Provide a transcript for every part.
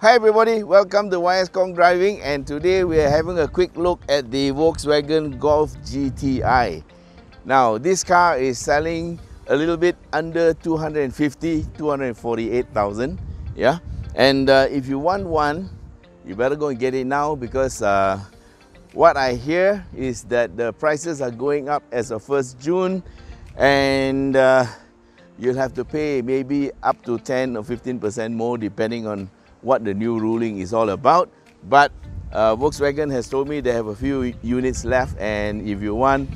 Hi everybody, welcome to Aircon Driving, and today we are having a quick look at the Volkswagen Golf GTi. Now this car is selling a little bit under 248,000, yeah. And if you want one, you better go and get it now, because what I hear is that the prices are going up as of 1st June, and you'll have to pay maybe up to 10 or 15% more depending on what the new ruling is all about. But Volkswagen has told me they have a few units left, and if you want,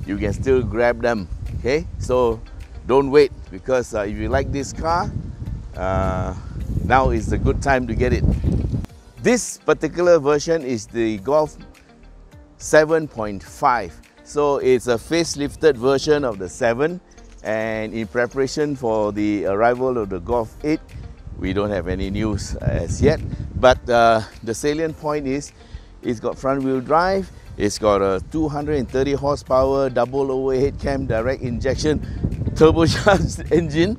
you can still grab them. Okay, so don't wait, because if you like this car, now is the good time to get it. This particular version is the Golf 7.5, so it's a facelifted version of the 7, and in preparation for the arrival of the Golf 8, we don't have any news as yet. But the salient point is it's got front wheel drive, it's got a 230 horsepower double overhead cam direct injection turbocharged engine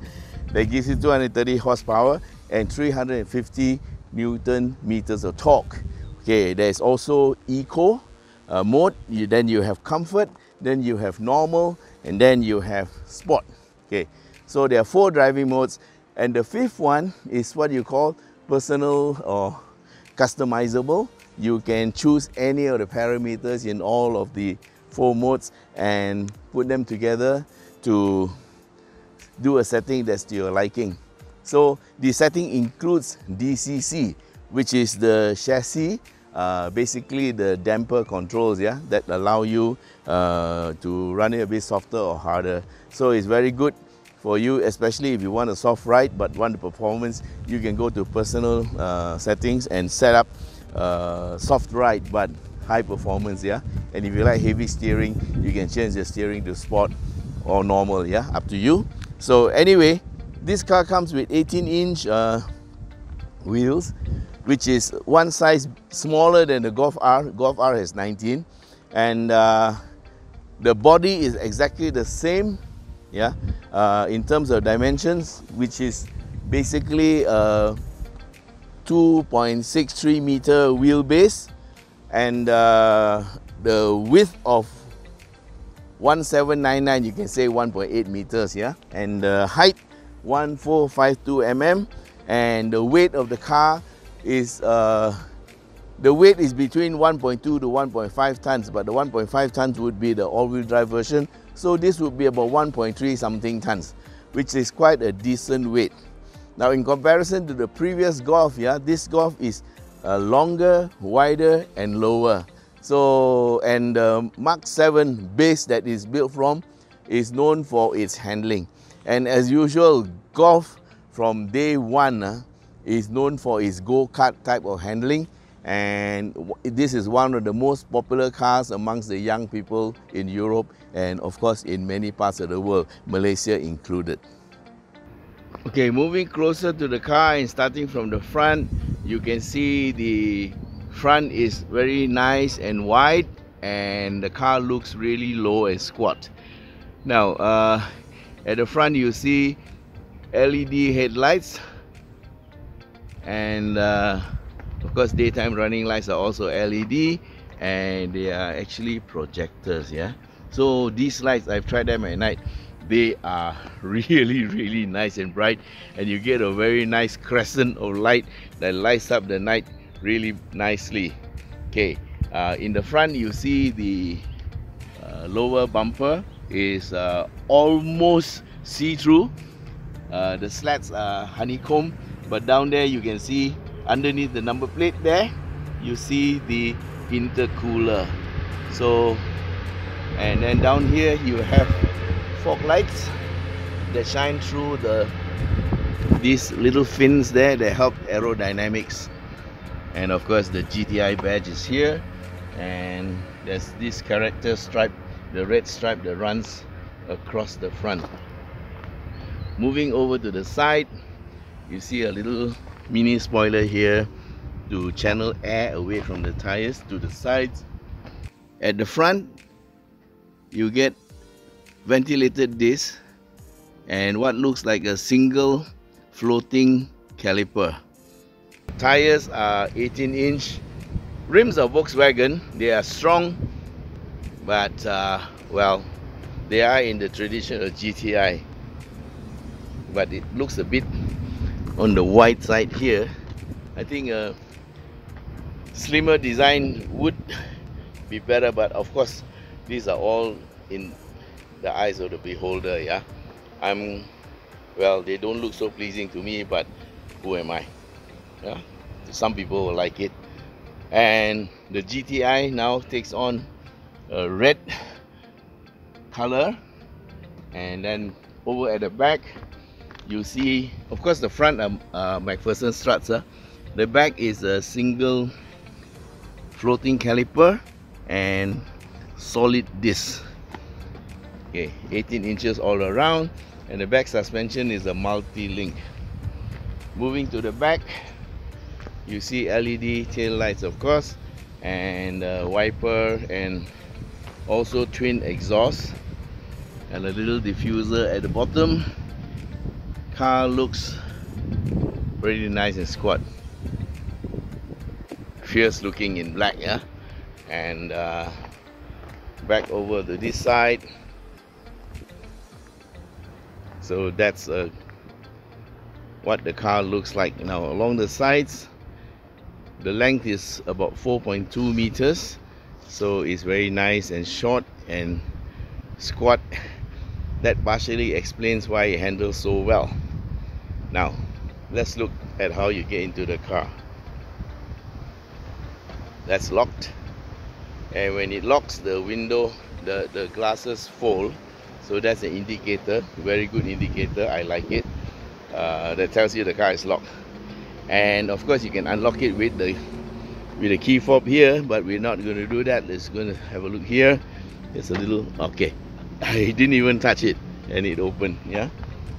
that gives you 230 horsepower and 350 Newton meters of torque. Okay, there's also eco mode, then you have comfort, then you have normal, and then you have sport. Okay, so there are 4 driving modes, and the 5th one is what you call personal or customizable. You can choose any of the parameters in all of the 4 modes and put them together to do a setting that's to your liking. So the setting includes DCC, which is the chassis, basically the damper controls, yeah, that allow you to run it a bit softer or harder. So it's very good for you, especially if you want a soft ride but want the performance. You can go to personal settings and set up soft ride but high performance, yeah. And if you like heavy steering, you can change the steering to sport or normal, yeah, up to you. So anyway, this car comes with 18-inch wheels, which is one size smaller than the Golf R. Golf R has 19, and the body is exactly the same, yeah, in terms of dimensions, which is basically a 2.63 meter wheelbase, and the width of 1799, you can say 1.8 meters, yeah, and the height 1452 mm, and the weight of the car is between 1.2 to 1.5 tons, but the 1.5 tons would be the all-wheel drive version. So this would be about 1.3 something tons, which is quite a decent weight. Now in comparison to the previous Golf, yeah, this Golf is longer, wider and lower. So, and the Mark 7 base that is built from is known for its handling. And as usual, Golf from day one is known for its go-kart type of handling, and this is one of the most popular cars amongst the young people in Europe and of course in many parts of the world, Malaysia included. Okay, moving closer to the car and starting from the front, you can see the front is very nice and wide, and the car looks really low and squat. Now at the front you see LED headlights, and of course daytime running lights are also LED, and they are actually projectors, yeah. So these lights, I've tried them at night, they are really nice and bright, and you get a very nice crescent of light that lights up the night really nicely. Okay, in the front you see the lower bumper is almost see-through. The slats are honeycomb, but down there you can see underneath the number plate there, you see the intercooler. So, and then down here you have fog lights that shine through these little fins there that help aerodynamics. And of course the GTi badge is here, and there's this character stripe, the red stripe that runs across the front. Moving over to the side, you see a little mini spoiler here to channel air away from the tires to the sides. At the front you get ventilated discs and what looks like a single floating caliper. tires are 18-inch. Rims are Volkswagen. They are strong, but well, they are in the traditional GTi, but it looks a bit on the wide side here. I think a slimmer design would be better, but of course these are all in the eyes of the beholder. Yeah, well, they don't look so pleasing to me, but who am I? Yeah, some people will like it. And the GTi now takes on a red color, and then over at the back you see, of course, the front are McPherson struts. The back is a single floating caliper and solid disc. Okay, 18 inches all around, and the back suspension is a multi-link. Moving to the back, you see LED tail lights, of course, and wiper, and also twin exhaust, and a little diffuser at the bottom. Car looks pretty nice and squat, fierce looking in black. Yeah, and back over to this side. So that's what the car looks like. Now along the sides, the length is about 4.2 meters, so it's very nice and short and squat. That partially explains why it handles so well. Now let's look at how you get into the car. That's locked, and when it locks, the window, the glasses fold, so that's an indicator, very good indicator. I like it. That tells you the car is locked. And of course you can unlock it with the key fob here, but we're not going to do that. Let's going to have a look here. There's a little, okay, I didn't even touch it and it opened. Yeah,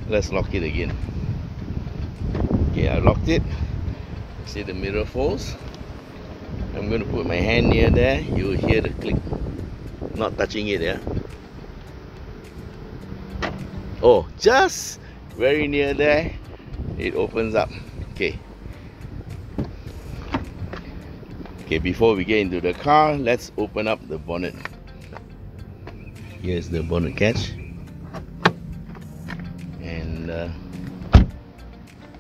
let's lock it again. Okay, I locked it. See the mirror folds. I'm going to put my hand near there. You will hear the click. Not touching it. Yeah, oh, just very near there, it opens up. Okay, before we get into the car, let's open up the bonnet. Here's the bonnet catch, and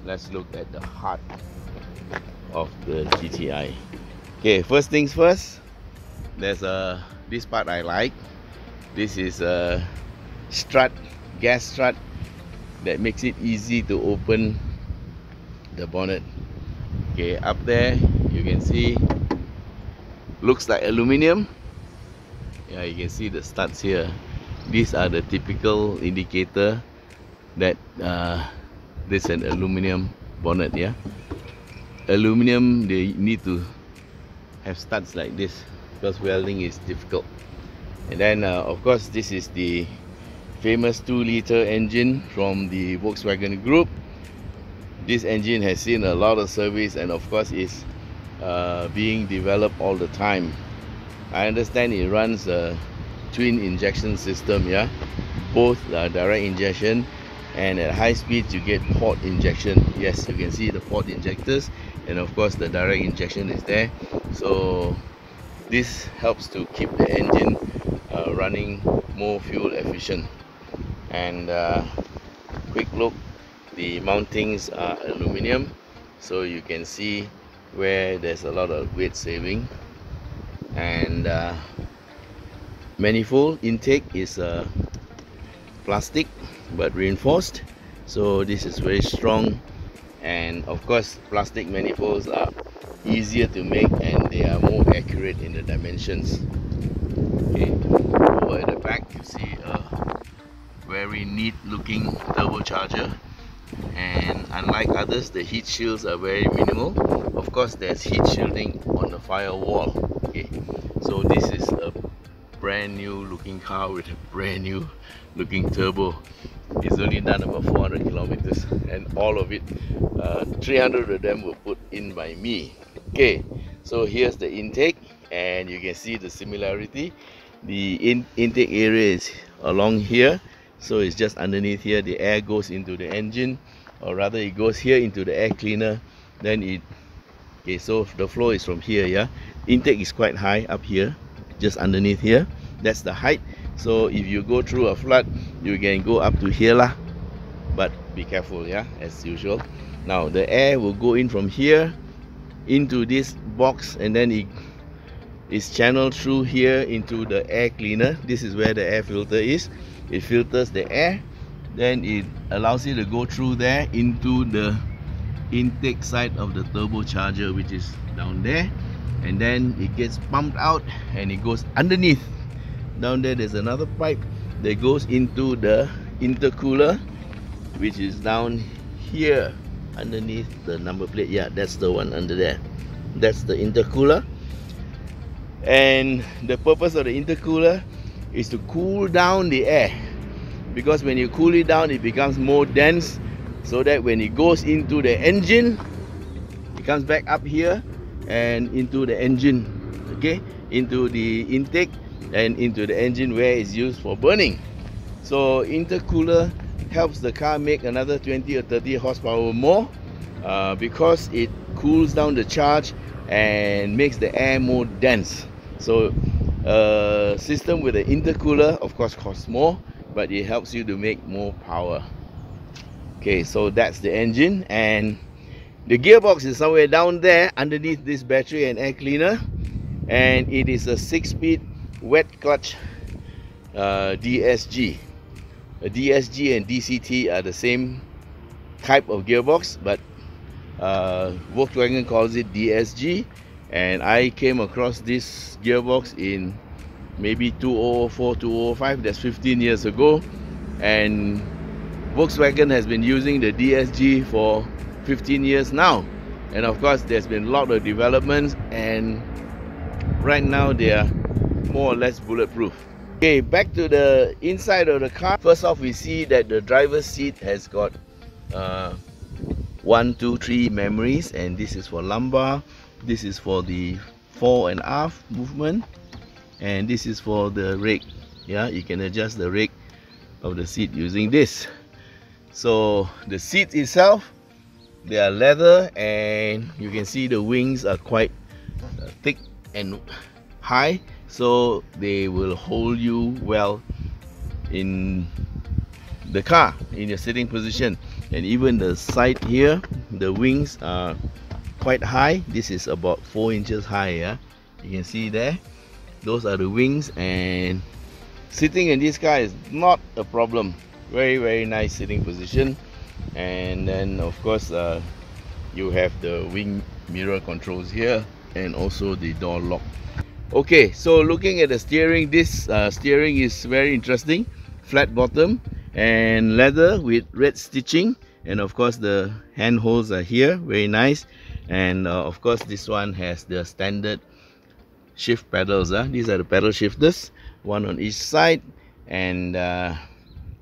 let's look at the heart of the GTi. Okay, first things first, there's this part I like. This is a strut, gas strut, that makes it easy to open the bonnet. Okay, up there you can see, looks like aluminium. Yeah, you can see the studs here. These are the typical indicator that this is an aluminium bonnet. Yeah, aluminium, they need to have studs like this because welding is difficult. And then of course this is the famous 2-liter engine from the Volkswagen group. This engine has seen a lot of service, and of course is being developed all the time. I understand it runs a twin injection system. Yeah, both direct injection, and at high speeds you get port injection. Yes, you can see the port injectors, and of course the direct injection is there. So this helps to keep the engine running more fuel efficient. And quick look, the mountings are aluminium, so you can see where there's a lot of weight saving. And manifold intake is plastic but reinforced, so this is very strong. And of course plastic manifolds are easier to make, and they are more accurate in the dimensions. Okay, over at the back you see a very neat looking turbocharger, and unlike others, the heat shields are very minimal. Of course there's heat shielding on the firewall. Okay, so this is a brand new looking car with a brand new looking turbo. It's only done about 400 kilometers, and all of it, 300 of them were put in by me. Okay, so here's the intake, and you can see the similarity. The intake area is along here, so it's just underneath here. The air goes into the engine, or rather it goes here into the air cleaner, then it Okay, so the flow is from here, yeah. Intake is quite high up here, just underneath here. That's the height. So if you go through a flood, you can go up to here lah. But be careful, yeah, as usual. Now the air will go in from here into this box, and then it is channeled through here into the air cleaner. This is where the air filter is. It filters the air, then it allows it to go through there into the intake side of the turbocharger, which is down there, and then it gets pumped out and it goes underneath. Down there there's another pipe that goes into the intercooler, which is down here underneath the number plate. Yeah, that's the one under there. That's the intercooler. And the purpose of the intercooler is to cool down the air, because when you cool it down, it becomes more dense, so that when it goes into the engine, it comes back up here and into the engine, okay, into the intake and into the engine where it's used for burning. So intercooler helps the car make another 20 or 30 horsepower more, because it cools down the charge and makes the air more dense. So a system with an intercooler of course costs more, but it helps you to make more power. Okay, so that's the engine, and the gearbox is somewhere down there underneath this battery and air cleaner, and it is a 6-speed wet clutch DSG. A DSG and DCT are the same type of gearbox, but Volkswagen calls it DSG, and I came across this gearbox in maybe 2004, 2005, that's 15 years ago, and Volkswagen has been using the DSG for 15 years now, and of course there's been a lot of developments, and right now they are more or less bulletproof. Okay, back to the inside of the car. First off, we see that the driver's seat has got 1, 2, 3 memories, and this is for lumbar, this is for the fore and aft movement, and this is for the rake. Yeah, you can adjust the rake of the seat using this. So the seat itself, they are leather, and you can see the wings are quite thick and high, so they will hold you well in the car in your sitting position. And even the side here, the wings are quite high. This is about 4 inches high. Yeah, you can see there, those are the wings, and sitting in this car is not a problem. Very nice sitting position. And then of course you have the wing mirror controls here, and also the door lock. Okay, so looking at the steering, this steering is very interesting. Flat bottom and leather with red stitching, and of course the handholds are here, very nice. And of course this one has the standard shift pedals. These are the pedal shifters, one on each side, and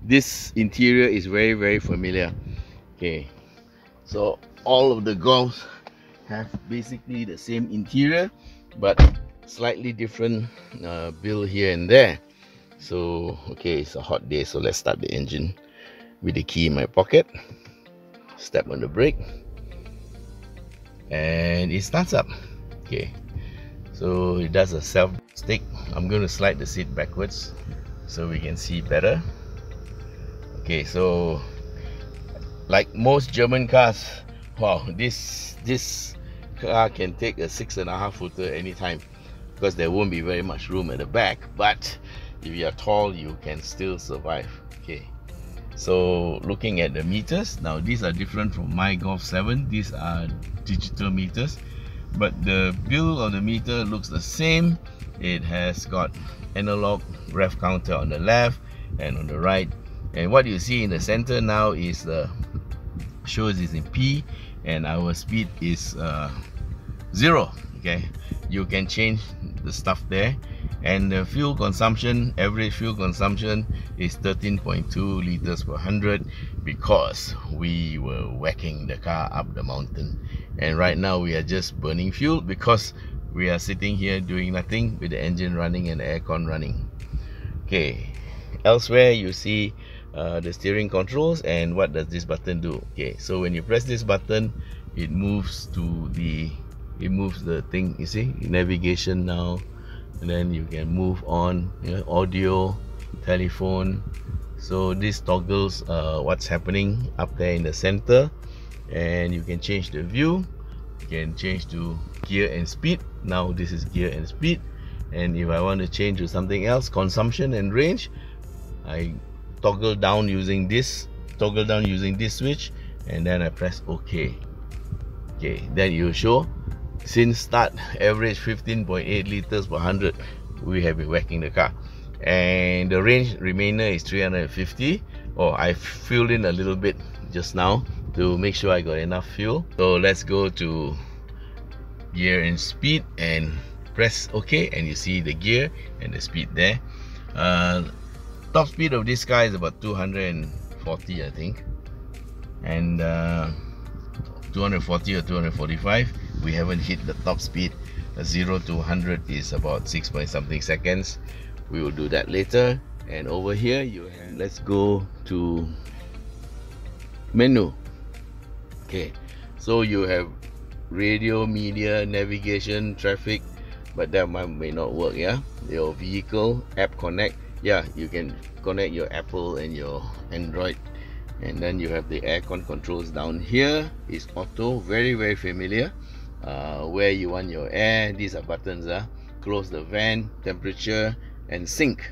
this interior is very familiar. Okay, so all of the Golfs have basically the same interior, but slightly different build here and there. So okay, it's a hot day, so let's start the engine with the key in my pocket. Step on the brake, and it starts up. Okay, so it does a self stick. I'm going to slide the seat backwards so we can see better. Okay, so like most German cars, wow, this car can take a 6.5 footer anytime, because there won't be very much room at the back, but if you are tall, you can still survive. Okay, so looking at the meters, now these are different from my Golf 7. These are digital meters, but the build of the meter looks the same. It has got analog rev counter on the left and on the right, and what you see in the center now is the shows is in P, and our speed is 0. Okay, you can change the stuff there, and the fuel consumption, average fuel consumption is 13.2 liters per 100, because we were whacking the car up the mountain, and right now we are just burning fuel because we are sitting here doing nothing with the engine running and the aircon running. Okay, elsewhere you see the steering controls, and what does this button do? Okay, so when you press this button, it moves to the it moves the thing, you see, navigation now, and then you can move on, you know, audio, telephone. So this toggles what's happening up there in the center, and you can change the view. You can change to gear and speed. Now this is gear and speed, and if I want to change to something else, consumption and range, I toggle down using this switch, and then I press OK. Okay, then you show since start average 15.8 liters per 100. We have been whacking the car, and the range remainder is 350. I filled in a little bit just now to make sure I got enough fuel. So let's go to gear and speed and press OK, and you see the gear and the speed there. Top speed of this car is about 240, I think, and 240 or 245. We haven't hit the top speed. 0 to 100 is about 6 point something seconds. We will do that later. And over here you have, let's go to menu. Okay, so you have radio, media, navigation, traffic, but that may not work. Yeah, your vehicle, app connect. Yeah, you can connect your Apple and your Android. And then you have the aircon controls down here. Is auto, very familiar. Where you want your air, these are buttons. Close the van, temperature, and sync.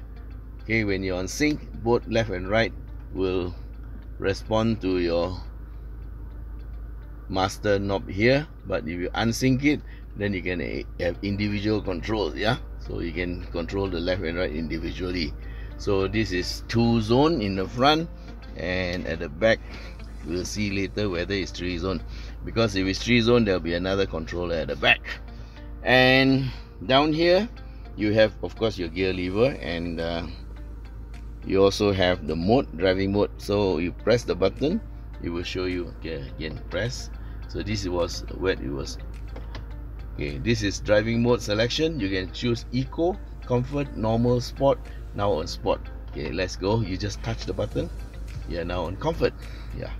Okay, when you're on sync, both left and right will respond to your master knob here. But if you unsync it, then you can have individual controls. Yeah, so you can control the left and right individually. So this is 2-zone in the front, and at the back we'll see later whether it's 3-zone, because if it's 3-zone there'll be another controller at the back. And down here you have, of course, your gear lever, and you also have the mode, driving mode. So you press the button, it will show you. Okay, again press. So this was where it was. Okay, this is driving mode selection. You can choose eco, comfort, normal, sport. Now on sport. Okay, let's go. You just touch the button. You're now on comfort. Yeah,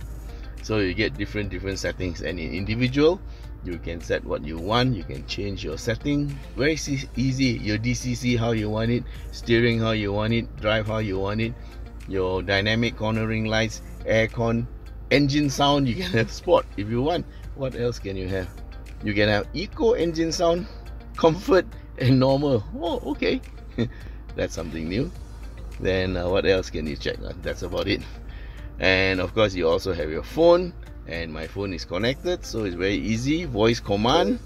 so you get different settings, and in individual you can set what you want. You can change your setting, very easy. Your DCC how you want it, steering how you want it, drive how you want it, your dynamic cornering lights, aircon, engine sound. You can have sport if you want. What else can you have? You can have eco, engine sound, comfort, and normal. Oh, okay. That's something new. Then what else can you check? That's about it. And of course you also have your phone, and my phone is connected, so it's very easy. Voice command.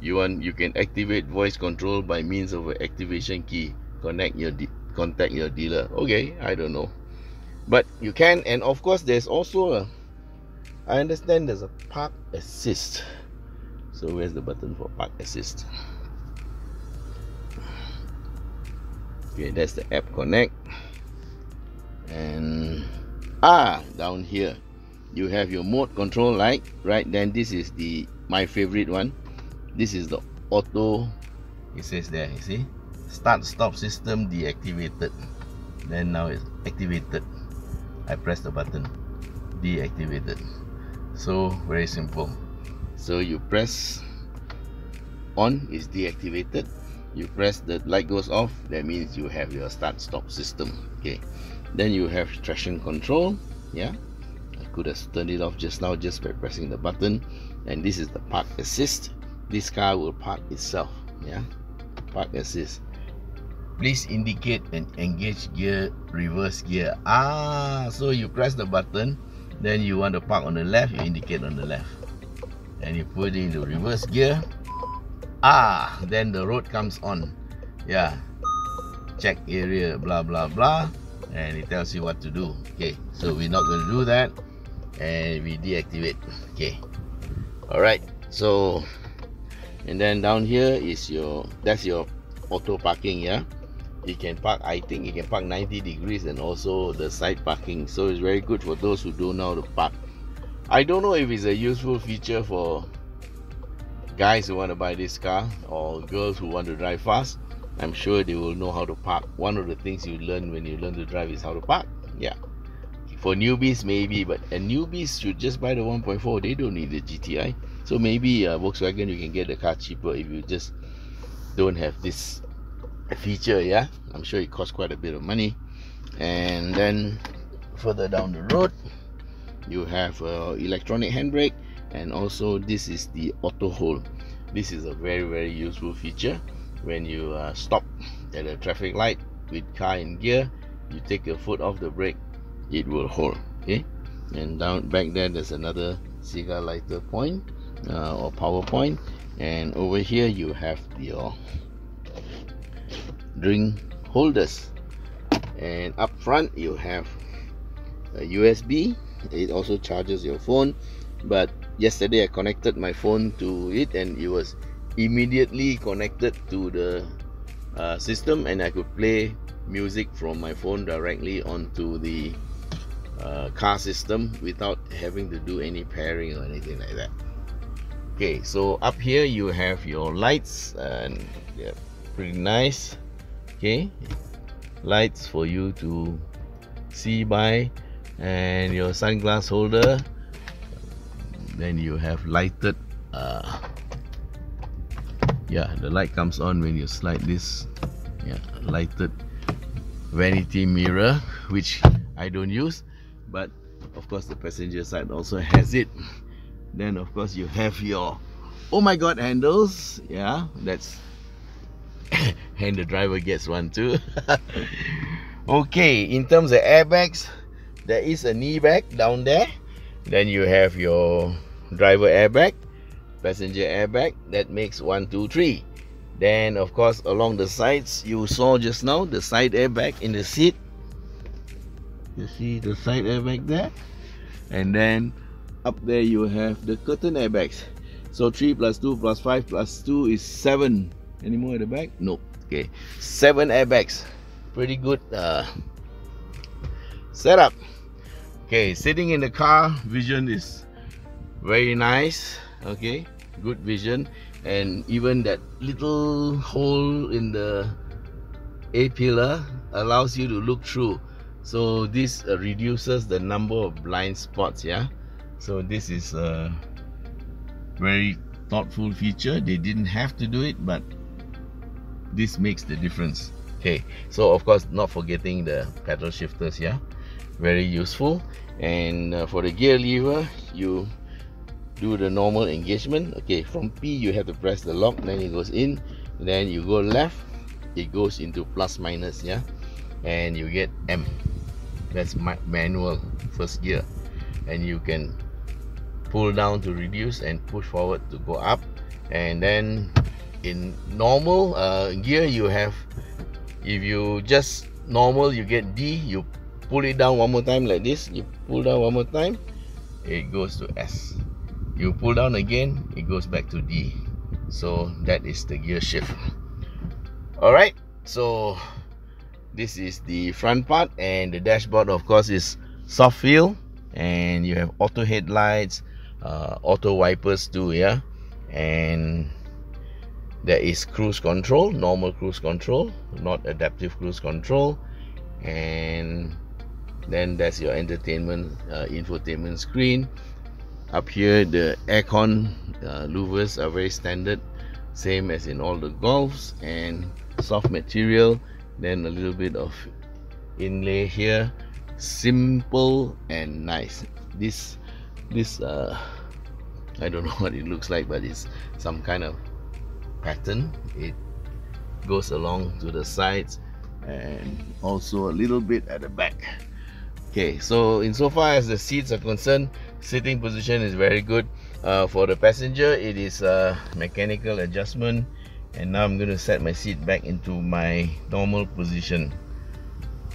You can activate voice control by means of an activation key. Contact your dealer. Okay, I don't know, but you can. And of course there's also I understand there's a park assist. So where's the button for park assist? Okay, that's the app connect. And down here you have your mode control light, right? Then this is my favorite one. This is the auto. It says there, you see, start stop system deactivated. Then now it's activated. I press the button, deactivated. So very simple. So you press on, is deactivated. You press, the light goes off, that means you have your start stop system. Okay, then you have traction control. Yeah, I could have turned it off just now just by pressing the button. And this is the park assist. This car will park itself. Yeah, park assist. Please indicate and engage gear, reverse gear. So you press the button, then you want to park on the left, you indicate on the left, and you put it into reverse gear. Then the road comes on. Yeah, check area, blah blah blah, and it tells you what to do. Okay, so we're not going to do that, and we deactivate. Okay, all right. So, and then down here is that's your auto parking. Yeah, you can park, I think you can park 90 degrees, and also the side parking. So it's very good for those who don't know how to park. I don't know if it's a useful feature for guys who want to buy this car, or girls who want to drive fast. I'm sure they will know how to park. One of the things you learn when you learn to drive is how to park. Yeah. For newbies maybe, but newbies should just buy the 1.4. They don't need the GTI. So maybe Volkswagen, you can get the car cheaper if you just don't have this feature. Yeah, I'm sure it costs quite a bit of money. And then further down the road, you have electronic handbrake, and also this is the auto hold. This is a very useful feature. When you stop at a traffic light with car in gear, you take your foot off the brake, it will hold. Okay, and down back there's another cigar lighter point or power point, and over here you have your drink holders, and up front you have a USB. It also charges your phone, but yesterday I connected my phone to it and it was immediately connected to the system, and I could play music from my phone directly onto the car system without having to do any pairing or anything like that. Okay, so up here you have your lights, and they're pretty nice. Okay, lights for you to see by, and your sunglass holder. Then you have lighted yeah, the light comes on when you slide this. Yeah, lighted vanity mirror, which I don't use, but of course the passenger side also has it. Then of course you have your oh my god handles. Yeah, that's and the driver gets one too. Okay, in terms of airbags, there is a knee bag down there. Then you have your driver airbag, passenger airbag. That makes 1, 2, 3. Then of course along the sides, you saw just now the side airbag in the seat. You see the side airbag there, and then up there you have the curtain airbags. So 3 plus 2 plus 5 plus 2 is 7. Any more at the back? No. Okay, 7 airbags. Pretty good setup. Okay, sitting in the car, vision is very nice. Okay, good vision, and even that little hole in the A-pillar allows you to look through. So this reduces the number of blind spots. Yeah, so this is a very thoughtful feature. They didn't have to do it, but this makes the difference. Okay, so of course not forgetting the pedal shifters. Yeah, very useful. And for the gear lever, you do the normal engagement. Okay, from P you have to press the lock, then it goes in, then you go left, it goes into plus minus. Yeah, and you get M. That's manual first gear, and you can pull down to reduce and push forward to go up. And then in normal gear, you have, if you just normal, you get D. You pull it down one more time like this, you pull down one more time, it goes to S. You pull down again, it goes back to D. So that is the gear shift. Alright, so this is the front part, and the dashboard of course is soft feel, and you have auto headlights, auto wipers too. Yeah, and there is cruise control, normal cruise control, not adaptive cruise control. And then that's your entertainment infotainment screen. Up here the aircon louvers are very standard, same as in all the Golfs, and soft material. Then a little bit of inlay here, simple and nice. This I don't know what it looks like, but it's some kind of pattern. It goes along to the sides and also a little bit at the back. Okay, so insofar as the seats are concerned, sitting position is very good. For the passenger, it is a mechanical adjustment, and now I'm going to set my seat back into my normal position.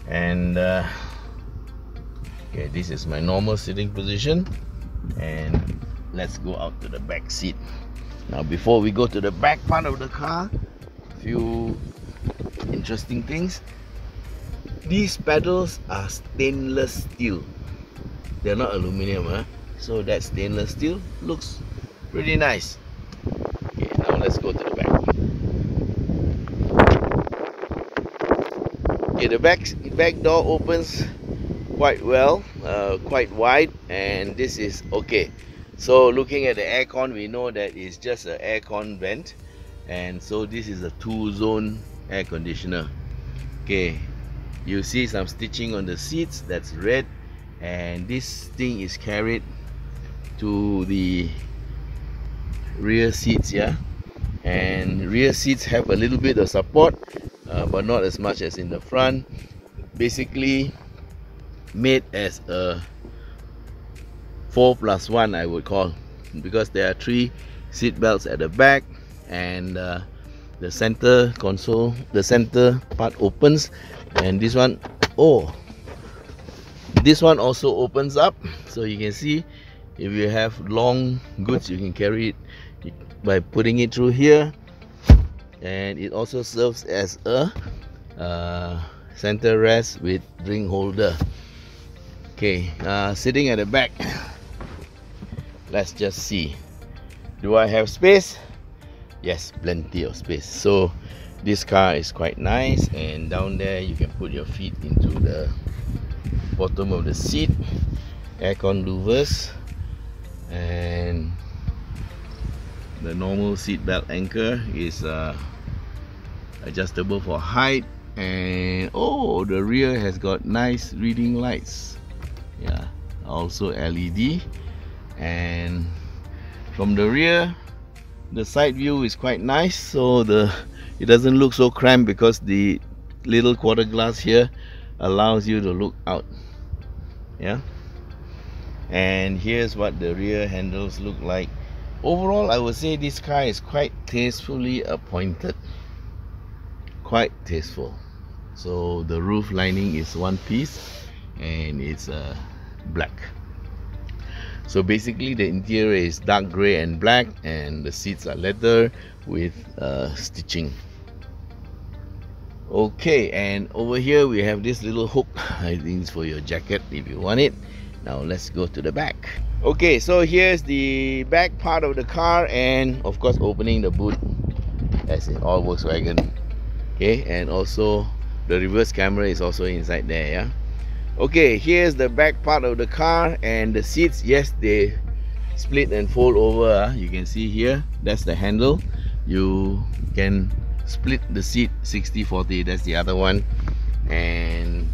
And okay, this is my normal sitting position, and let's go out to the back seat. Now before we go to the back part of the car, a few interesting things. These pedals are stainless steel. They're not aluminum, huh? So that stainless steel looks pretty nice. Okay, now let's go to the back. Okay, the back door opens quite well, quite wide, and this is okay. So looking at the aircon, we know that it's just an aircon vent, and so this is a 2-zone air conditioner. Okay, you see some stitching on the seats, that's red, and this thing is carried to the rear seats, yeah. And rear seats have a little bit of support, but not as much as in the front. Basically made as a 4+1, I would call, because there are 3 seat belts at the back, and the center console, the center part opens, and this one, this one also opens up, so you can see if you have long goods, you can carry it by putting it through here. And it also serves as a center rest with drink holder. Okay, sitting at the back, let's just see, do I have space? Yes, plenty of space. So this car is quite nice, and down there you can put your feet into the bottom of the seat. Aircon louvers, and the normal seat belt anchor is adjustable for height. And the rear has got nice reading lights, yeah, also LED. And from the rear, the side view is quite nice, so it doesn't look so cramped, because the little quarter glass here allows you to look out, yeah. And here's what the rear handles look like. Overall, I would say this car is quite tastefully appointed, quite tasteful. So the roof lining is one piece, and it's black. So basically the interior is dark grey and black, and the seats are leather with stitching. Okay, and over here we have this little hook. I think it's for your jacket if you want it. Now let's go to the back. Okay, so here's the back part of the car, and of course opening the boot as in all Volkswagen. Okay, and also the reverse camera is also inside there, yeah. Okay, here's the back part of the car, and the seats, yes, they split and fold over. You can see here, that's the handle. You can split the seat 60-40, that's the other one. And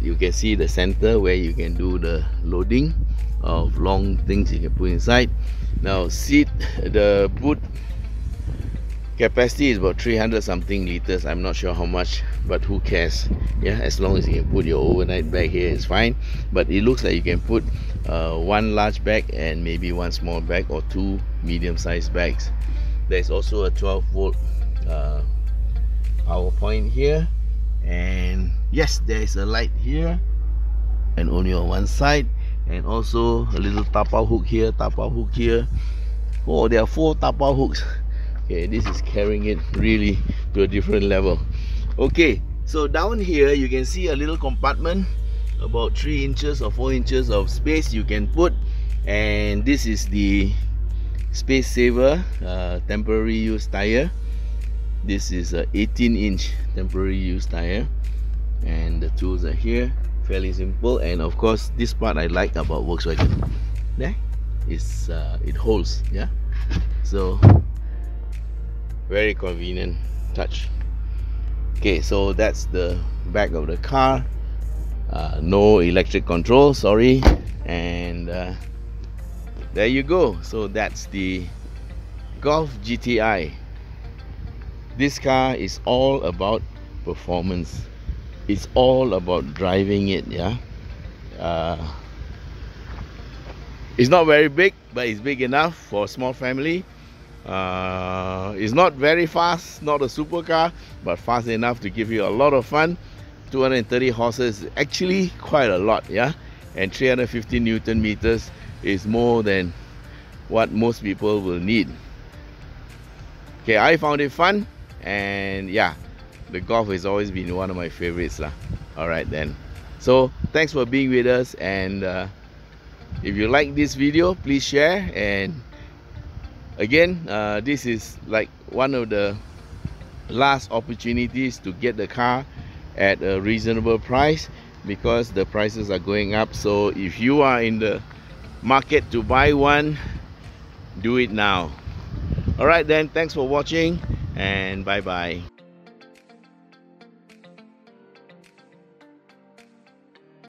you can see the center where you can do the loading of long things you can put inside. Now the boot capacity is about 300 something liters. I'm not sure how much, but who cares, yeah, as long as you can put your overnight bag here, it's fine. But it looks like you can put one large bag and maybe one small bag, or 2 medium-sized bags. There's also a 12-volt power point here, and yes, there is a light here, and only on one side, and also a little tapa hook here, tapa hook here. There are 4 tapa hooks. Okay, this is carrying it really to a different level. Okay, so down here you can see a little compartment, about 3 inches or 4 inches of space you can put, and this is the space saver temporary use tire. This is a 18-inch temporary use tire, and the tools are here, fairly simple. And of course, this part I like about Volkswagen, there is it holds, yeah, so very convenient touch. Okay, so that's the back of the car. No electric control, sorry. And there you go. So that's the Golf GTi. This car is all about performance. It's all about driving it, yeah. It's not very big, but it's big enough for a small family. It's not very fast, not a supercar, but fast enough to give you a lot of fun. 230 horses, actually quite a lot, yeah. And 350 Newton meters is more than what most people will need. Okay, I found it fun, and yeah, the Golf has always been one of my favorites lah. Alright then, so thanks for being with us, and if you like this video, please share. And again, this is like one of the last opportunities to get the car at a reasonable price. because the prices are going up. So if you are in the market to buy one, do it now. Alright then, thanks for watching and bye bye.